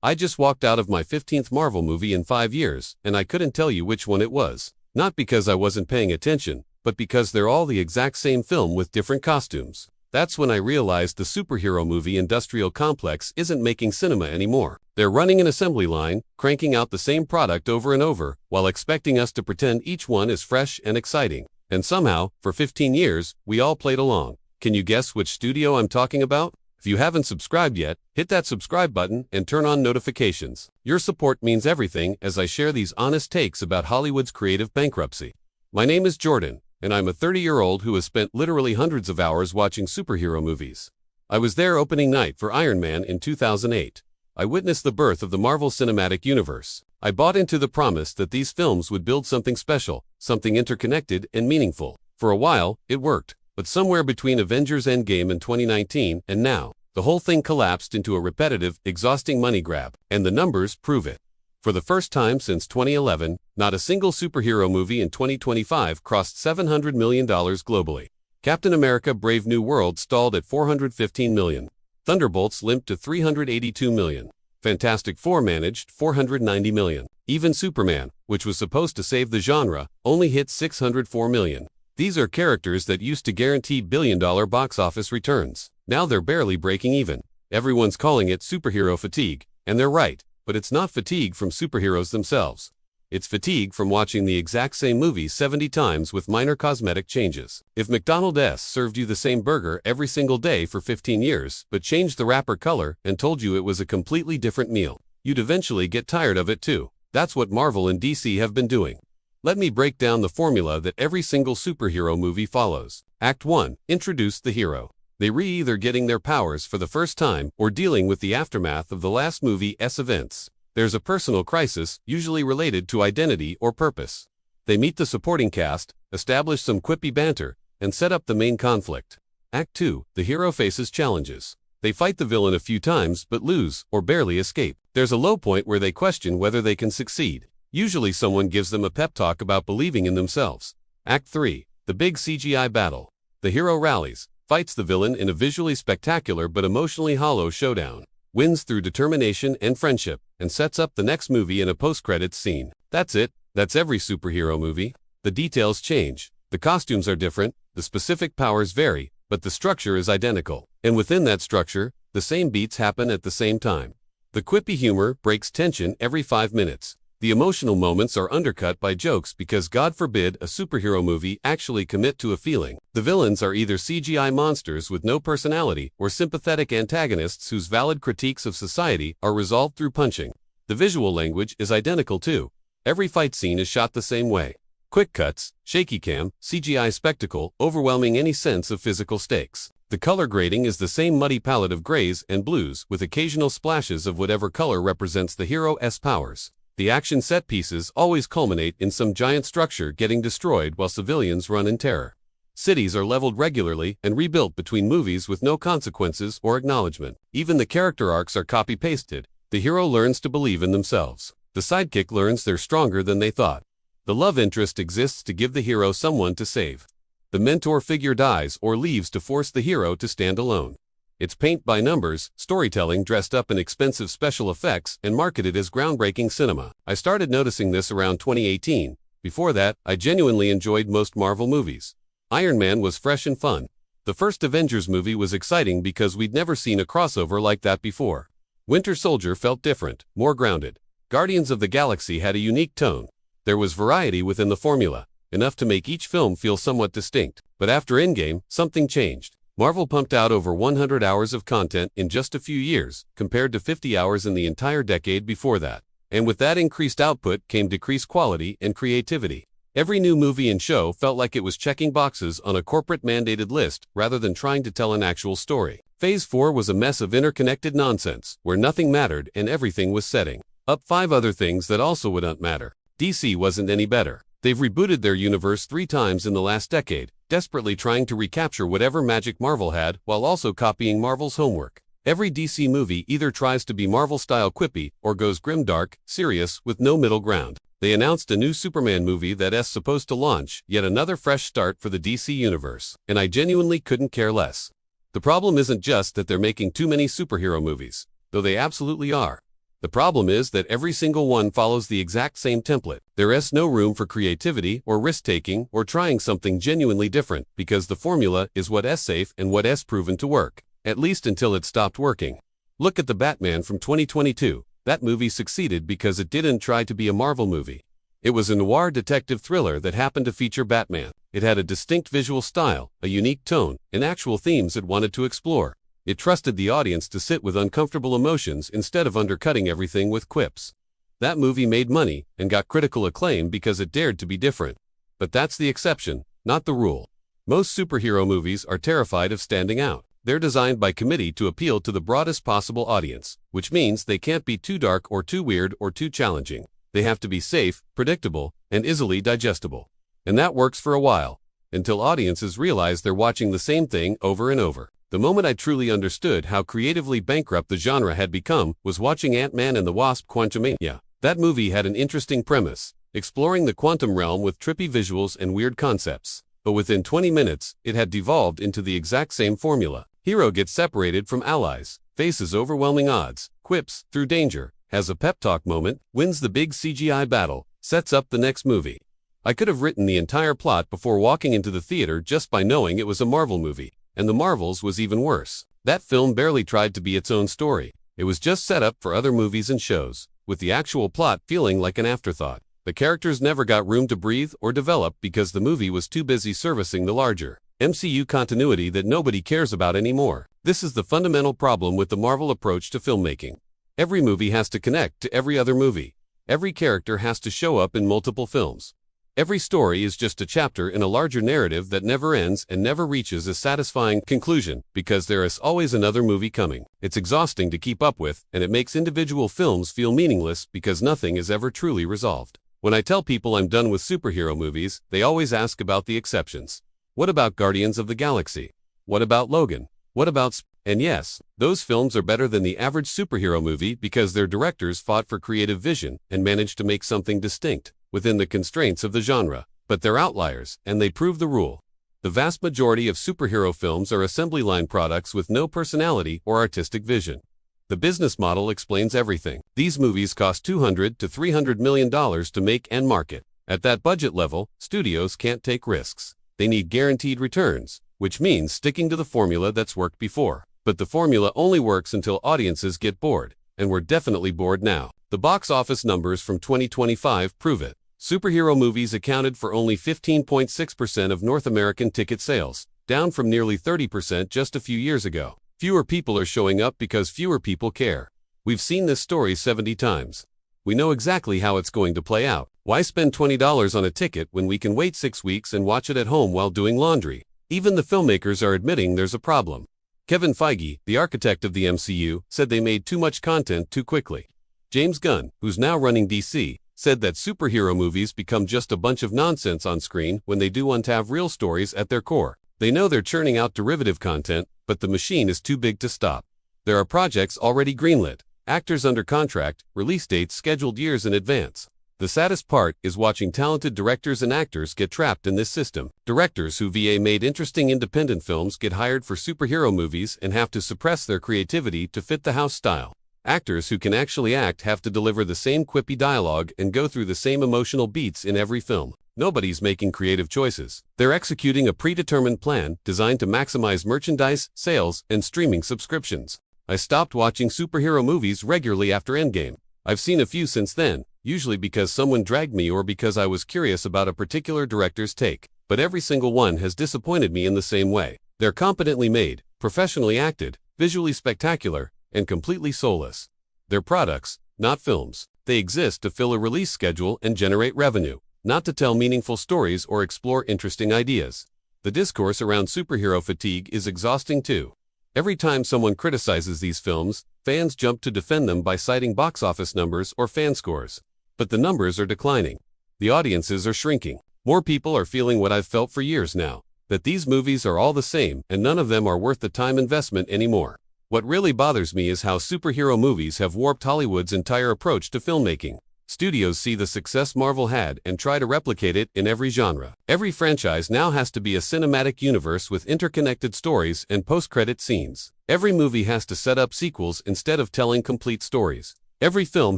I just walked out of my 15th Marvel movie in 5 years, and I couldn't tell you which one it was. Not because I wasn't paying attention, but because they're all the exact same film with different costumes. That's when I realized the superhero movie industrial complex isn't making cinema anymore. They're running an assembly line, cranking out the same product over and over, while expecting us to pretend each one is fresh and exciting. And somehow, for 15 years, we all played along. Can you guess which studio I'm talking about? If you haven't subscribed yet, hit that subscribe button and turn on notifications. Your support means everything as I share these honest takes about Hollywood's creative bankruptcy. My name is Jordan, and I'm a 30-year-old who has spent literally hundreds of hours watching superhero movies. I was there opening night for Iron Man in 2008. I witnessed the birth of the Marvel Cinematic Universe. I bought into the promise that these films would build something special, something interconnected and meaningful. For a while, it worked. But somewhere between Avengers Endgame in 2019 and now, the whole thing collapsed into a repetitive, exhausting money grab, and the numbers prove it. For the first time since 2011, not a single superhero movie in 2025 crossed $700 million globally. Captain America: Brave New World stalled at $415 million. Thunderbolts limped to $382 million. Fantastic Four managed $490 million. Even Superman, which was supposed to save the genre, only hit $604 million. These are characters that used to guarantee billion-dollar box office returns. Now they're barely breaking even. Everyone's calling it superhero fatigue, and they're right, but it's not fatigue from superheroes themselves. It's fatigue from watching the exact same movie 70 times with minor cosmetic changes. If McDonald's served you the same burger every single day for 15 years, but changed the wrapper color and told you it was a completely different meal, you'd eventually get tired of it too. That's what Marvel and DC have been doing. Let me break down the formula that every single superhero movie follows. Act 1. Introduce the hero. They're either getting their powers for the first time or dealing with the aftermath of the last movie's events. There's a personal crisis, usually related to identity or purpose. They meet the supporting cast, establish some quippy banter, and set up the main conflict. Act 2. The hero faces challenges. They fight the villain a few times but lose or barely escape. There's a low point where they question whether they can succeed. Usually someone gives them a pep talk about believing in themselves. Act 3. The big CGI battle. The hero rallies, fights the villain in a visually spectacular but emotionally hollow showdown, wins through determination and friendship, and sets up the next movie in a post-credits scene. That's it. That's every superhero movie. The details change. The costumes are different, the specific powers vary, but the structure is identical. And within that structure, the same beats happen at the same time. The quippy humor breaks tension every 5 minutes. The emotional moments are undercut by jokes because God forbid a superhero movie actually commit to a feeling. The villains are either CGI monsters with no personality or sympathetic antagonists whose valid critiques of society are resolved through punching. The visual language is identical too. Every fight scene is shot the same way. Quick cuts, shaky cam, CGI spectacle, overwhelming any sense of physical stakes. The color grading is the same muddy palette of grays and blues with occasional splashes of whatever color represents the hero's powers. The action set pieces always culminate in some giant structure getting destroyed while civilians run in terror. Cities are leveled regularly and rebuilt between movies with no consequences or acknowledgement. Even the character arcs are copy-pasted. The hero learns to believe in themselves. The sidekick learns they're stronger than they thought. The love interest exists to give the hero someone to save. The mentor figure dies or leaves to force the hero to stand alone. It's paint by numbers, storytelling dressed up in expensive special effects and marketed as groundbreaking cinema. I started noticing this around 2018. Before that, I genuinely enjoyed most Marvel movies. Iron Man was fresh and fun. The first Avengers movie was exciting because we'd never seen a crossover like that before. Winter Soldier felt different, more grounded. Guardians of the Galaxy had a unique tone. There was variety within the formula, enough to make each film feel somewhat distinct. But after Endgame, something changed. Marvel pumped out over 100 hours of content in just a few years, compared to 50 hours in the entire decade before that. And with that increased output came decreased quality and creativity. Every new movie and show felt like it was checking boxes on a corporate-mandated list rather than trying to tell an actual story. Phase 4 was a mess of interconnected nonsense, where nothing mattered and everything was setting up 5 other things that also wouldn't matter. DC wasn't any better. They've rebooted their universe 3 times in the last decade, desperately trying to recapture whatever magic Marvel had while also copying Marvel's homework. Every DC movie either tries to be Marvel-style quippy or goes grimdark, serious, with no middle ground. They announced a new Superman movie that's supposed to launch yet another fresh start for the DC universe, and I genuinely couldn't care less. The problem isn't just that they're making too many superhero movies, though they absolutely are. The problem is that every single one follows the exact same template. There is no room for creativity or risk-taking or trying something genuinely different because the formula is what is safe and what is proven to work, at least until it stopped working. Look at the Batman from 2022. That movie succeeded because it didn't try to be a Marvel movie. It was a noir detective thriller that happened to feature Batman. It had a distinct visual style, a unique tone, and actual themes it wanted to explore. It trusted the audience to sit with uncomfortable emotions instead of undercutting everything with quips. That movie made money and got critical acclaim because it dared to be different. But that's the exception, not the rule. Most superhero movies are terrified of standing out. They're designed by committee to appeal to the broadest possible audience, which means they can't be too dark or too weird or too challenging. They have to be safe, predictable, and easily digestible. And that works for a while, until audiences realize they're watching the same thing over and over. The moment I truly understood how creatively bankrupt the genre had become was watching Ant-Man and the Wasp: Quantumania. That movie had an interesting premise, exploring the quantum realm with trippy visuals and weird concepts. But within 20 minutes, it had devolved into the exact same formula. Hero gets separated from allies, faces overwhelming odds, quips through danger, has a pep talk moment, wins the big CGI battle, sets up the next movie. I could have written the entire plot before walking into the theater just by knowing it was a Marvel movie. And the Marvels was even worse. That film barely tried to be its own story. It was just set up for other movies and shows, with the actual plot feeling like an afterthought. The characters never got room to breathe or develop because the movie was too busy servicing the larger MCU continuity that nobody cares about anymore. This is the fundamental problem with the Marvel approach to filmmaking. Every movie has to connect to every other movie. Every character has to show up in multiple films. Every story is just a chapter in a larger narrative that never ends and never reaches a satisfying conclusion because there is always another movie coming. It's exhausting to keep up with, and it makes individual films feel meaningless because nothing is ever truly resolved. When I tell people I'm done with superhero movies, they always ask about the exceptions. What about Guardians of the Galaxy? What about Logan? What about And yes, those films are better than the average superhero movie because their directors fought for creative vision and managed to make something distinct within the constraints of the genre. But they're outliers, and they prove the rule. The vast majority of superhero films are assembly line products with no personality or artistic vision. The business model explains everything. These movies cost $200 to $300 million to make and market. At that budget level, studios can't take risks. They need guaranteed returns, which means sticking to the formula that's worked before. But the formula only works until audiences get bored, and we're definitely bored now. The box office numbers from 2025 prove it. Superhero movies accounted for only 15.6% of North American ticket sales, down from nearly 30% just a few years ago. Fewer people are showing up because fewer people care. We've seen this story 70 times. We know exactly how it's going to play out. Why spend $20 on a ticket when we can wait 6 weeks and watch it at home while doing laundry? Even the filmmakers are admitting there's a problem. Kevin Feige, the architect of the MCU, said they made too much content too quickly. James Gunn, who's now running DC, said that superhero movies become just a bunch of nonsense on screen when they don't have real stories at their core. They know they're churning out derivative content, but the machine is too big to stop. There are projects already greenlit, actors under contract, release dates scheduled years in advance. The saddest part is watching talented directors and actors get trapped in this system. Directors who made interesting independent films get hired for superhero movies and have to suppress their creativity to fit the house style. Actors who can actually act have to deliver the same quippy dialogue and go through the same emotional beats in every film. Nobody's making creative choices. They're executing a predetermined plan designed to maximize merchandise, sales, and streaming subscriptions. I stopped watching superhero movies regularly after Endgame. I've seen a few since then, usually because someone dragged me or because I was curious about a particular director's take. But every single one has disappointed me in the same way. They're competently made, professionally acted, visually spectacular, and completely soulless. They're products, not films. They exist to fill a release schedule and generate revenue, not to tell meaningful stories or explore interesting ideas. The discourse around superhero fatigue is exhausting too. Every time someone criticizes these films, fans jump to defend them by citing box office numbers or fan scores. But the numbers are declining. The audiences are shrinking. More people are feeling what I've felt for years now, that these movies are all the same and none of them are worth the time investment anymore. What really bothers me is how superhero movies have warped Hollywood's entire approach to filmmaking. Studios see the success Marvel had and try to replicate it in every genre. Every franchise now has to be a cinematic universe with interconnected stories and post-credit scenes. Every movie has to set up sequels instead of telling complete stories. Every film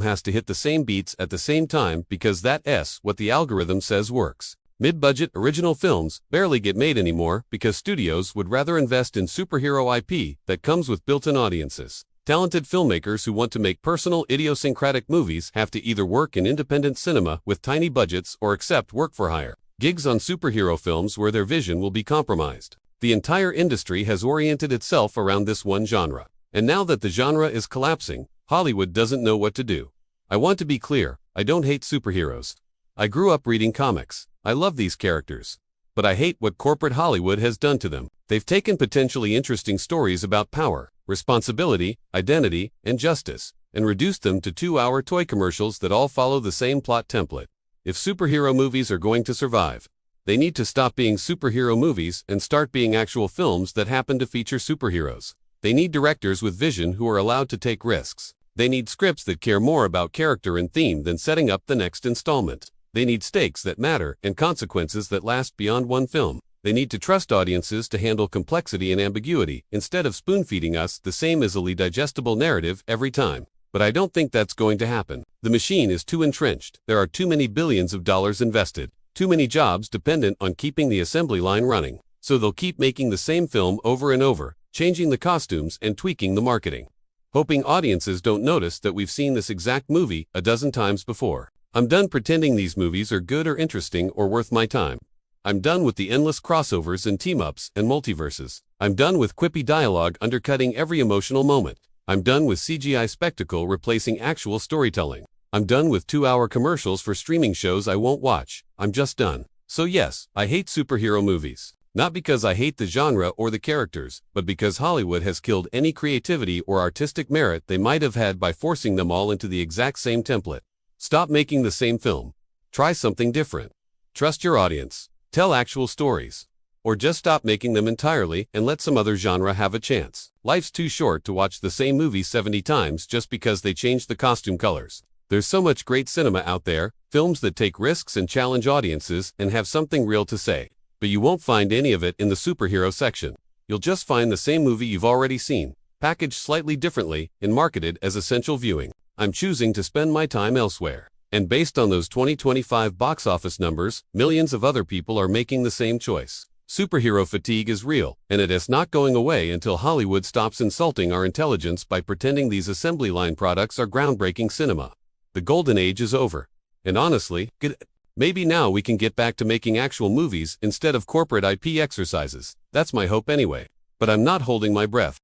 has to hit the same beats at the same time because that's what the algorithm says works. Mid-budget original films barely get made anymore because studios would rather invest in superhero IP that comes with built-in audiences. Talented filmmakers who want to make personal, idiosyncratic movies have to either work in independent cinema with tiny budgets or accept work for hire. Gigs on superhero films where their vision will be compromised. The entire industry has oriented itself around this one genre. And now that the genre is collapsing, Hollywood doesn't know what to do. I want to be clear, I don't hate superheroes. I grew up reading comics. I love these characters. But I hate what corporate Hollywood has done to them. They've taken potentially interesting stories about power, responsibility, identity, and justice, and reduced them to 2-hour toy commercials that all follow the same plot template. If superhero movies are going to survive, they need to stop being superhero movies and start being actual films that happen to feature superheroes. They need directors with vision who are allowed to take risks. They need scripts that care more about character and theme than setting up the next installment. They need stakes that matter and consequences that last beyond one film. They need to trust audiences to handle complexity and ambiguity instead of spoon-feeding us the same easily digestible narrative every time. But I don't think that's going to happen. The machine is too entrenched. There are too many billions of dollars invested. Too many jobs dependent on keeping the assembly line running. So they'll keep making the same film over and over, changing the costumes and tweaking the marketing, hoping audiences don't notice that we've seen this exact movie a dozen times before. I'm done pretending these movies are good or interesting or worth my time. I'm done with the endless crossovers and team-ups and multiverses. I'm done with quippy dialogue undercutting every emotional moment. I'm done with CGI spectacle replacing actual storytelling. I'm done with 2-hour commercials for streaming shows I won't watch. I'm just done. So yes, I hate superhero movies. Not because I hate the genre or the characters, but because Hollywood has killed any creativity or artistic merit they might have had by forcing them all into the exact same template. Stop making the same film. Try something different. Trust your audience. Tell actual stories. Or just stop making them entirely and let some other genre have a chance. Life's too short to watch the same movie 70 times just because they changed the costume colors. There's so much great cinema out there, films that take risks and challenge audiences and have something real to say. But you won't find any of it in the superhero section. You'll just find the same movie you've already seen, packaged slightly differently and marketed as essential viewing. I'm choosing to spend my time elsewhere. And based on those 2025 box office numbers, millions of other people are making the same choice. Superhero fatigue is real, and it is not going away until Hollywood stops insulting our intelligence by pretending these assembly line products are groundbreaking cinema. The golden age is over. And honestly, maybe now we can get back to making actual movies instead of corporate IP exercises. That's my hope anyway. But I'm not holding my breath.